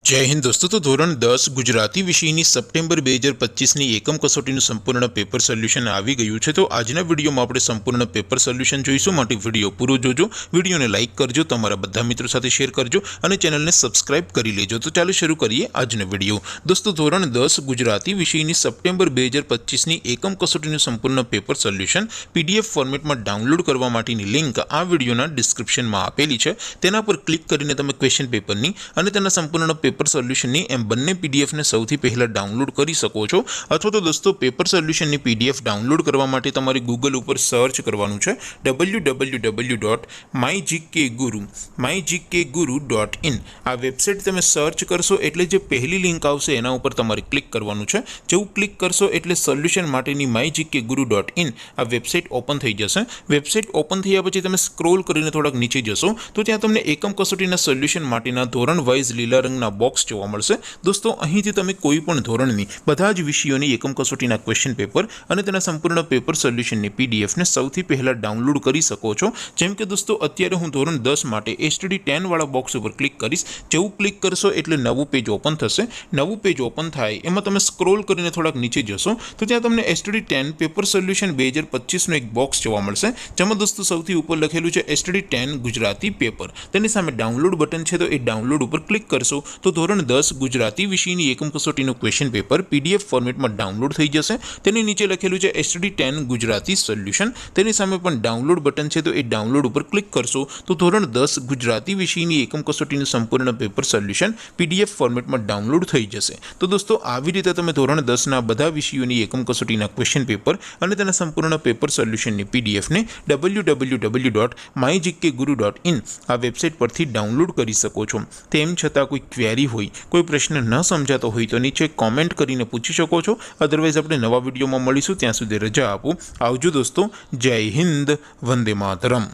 जय हिंद दोस्तों। तो धोरण 10 गुजराती विषयની સપ્ટેમ્બર 2025ની એકમ કસોટીનું સંપૂર્ણ પેપર સોલ્યુશન આવી ગયું છે। તો આજના વિડીયોમાં આપણે સંપૂર્ણ પેપર સોલ્યુશન જોઈશું, માટે વિડીયો પૂરો જોજો, વિડીયોને લાઇક કરજો, તમારા બધા મિત્રો સાથે શેર કરજો અને ચેનલને સબસ્ક્રાઇબ કરી લેજો। તો ચાલો શરૂ કરીએ આજનો વિડીયો। દોસ્તો ધોરણ 10 ગુજરાતી વિષયની સપ્ટેમ્બર 2025ની એકમ કસોટીનું સંપૂર્ણ પેપર સોલ્યુશન પીડીએફ ફોર્મેટમાં ડાઉનલોડ કરવા માટેની લિંક આ વિડીયોના ડિસ્ક્રિપ્શનમાં આપેલી છે। તેના પર ક્લિક કરીને તમે ક્વેશ્ચન પેપરની અને તેના સંપૂર્ણ પેપર સોલ્યુશનની એમ બંને પીડીએફને સૌથી પહેલાં ડાઉનલોડ કરી શકો છો। અથવા તો દોસ્તો પેપર સોલ્યુશનની પીડીએફ ડાઉનલોડ કરવા માટે તમારે ગૂગલ ઉપર સર્ચ કરવાનું છે www.mygkguru.in। આ વેબસાઇટ તમે સર્ચ કરશો એટલે જે પહેલી લિંક આવશે એના ઉપર તમારે ક્લિક કરવાનું છે। જેવું ક્લિક કરશો એટલે સોલ્યુશન માટેની mygkguru.in આ વેબસાઇટ ઓપન થઈ જશે। વેબસાઇટ ઓપન થયા પછી તમે સ્ક્રોલ કરીને થોડાક નીચે જશો તો ત્યાં તમને એકમ કસોટીના સોલ્યુશન માટેના ધોરણ વાઇઝ લીલા રંગના બોક્સ જોવા મળશે। દોસ્તો અહીંથી તમે કોઈ પણ ધોરણની બધા જ વિષયોની એકમ કસોટીના ક્વેશ્ચન પેપર અને તેના સંપૂર્ણ પેપર સોલ્યુશનની પીડીએફને સૌથી પહેલાં ડાઉનલોડ કરી શકો છો। જેમ કે દોસ્તો અત્યારે હું ધોરણ 10 માટે એસટીડી 10 વાળા બોક્સ ઉપર ક્લિક કરીશ। જેવું ક્લિક કરશો એટલે નવું પેજ ઓપન થશે। નવું પેજ ઓપન થાય એમાં તમે સ્ક્રોલ કરીને થોડાક નીચે જશો તો ત્યાં તમને એસટીડી 10 પેપર સોલ્યુશન 2025નું એક બોક્સ જોવા મળશે, જેમાં દોસ્તો સૌથી ઉપર લખેલું છે એસટીડી 10 ગુજરાતી પેપર। તેની સામે ડાઉનલોડ બટન છે, તો એ ડાઉનલોડ ઉપર ક્લિક કરશો તો ધોરણ 10 ગુજરાતી વિષયની એકમ કસોટીનું ક્વેશ્ચન પેપર પીડીએફ ફોર્મેટમાં ડાઉનલોડ થઈ જશે। તેની નીચે લખેલું છે એસટીડી 10 ગુજરાતી સોલ્યુશન, તેની સામે પણ ડાઉનલોડ બટન છે, તો એ ડાઉનલોડ ઉપર ક્લિક કરશો તો ધોરણ 10 ગુજરાતી વિષયની એકમ કસોટીનું સંપૂર્ણ પેપર સોલ્યુશન પીડીએફ ફોર્મેટમાં ડાઉનલોડ થઈ જશે। તો દોસ્તો આવી રીતે તમે ધોરણ 10ના બધા વિષયોની એકમ કસોટીના ક્વેશ્ચન પેપર અને તેના સંપૂર્ણ પેપર સોલ્યુશનની પીડીએફને www.mygkguru.in આ વેબસાઇટ પરથી ડાઉનલોડ કરી શકો છો। તેમ છતાં કોઈ ક્વેરી હોય, કોઈ પ્રશ્ન ન સમજાતો હોય તો નીચે કોમેન્ટ કરીને પૂછી શકો છો। અદરવાઇઝ આપણે નવા વિડીયોમાં મળીશું, ત્યાં સુધી રજા આપો। આવજો દોસ્તો, જય હિન્દ, વંદે માતરમ।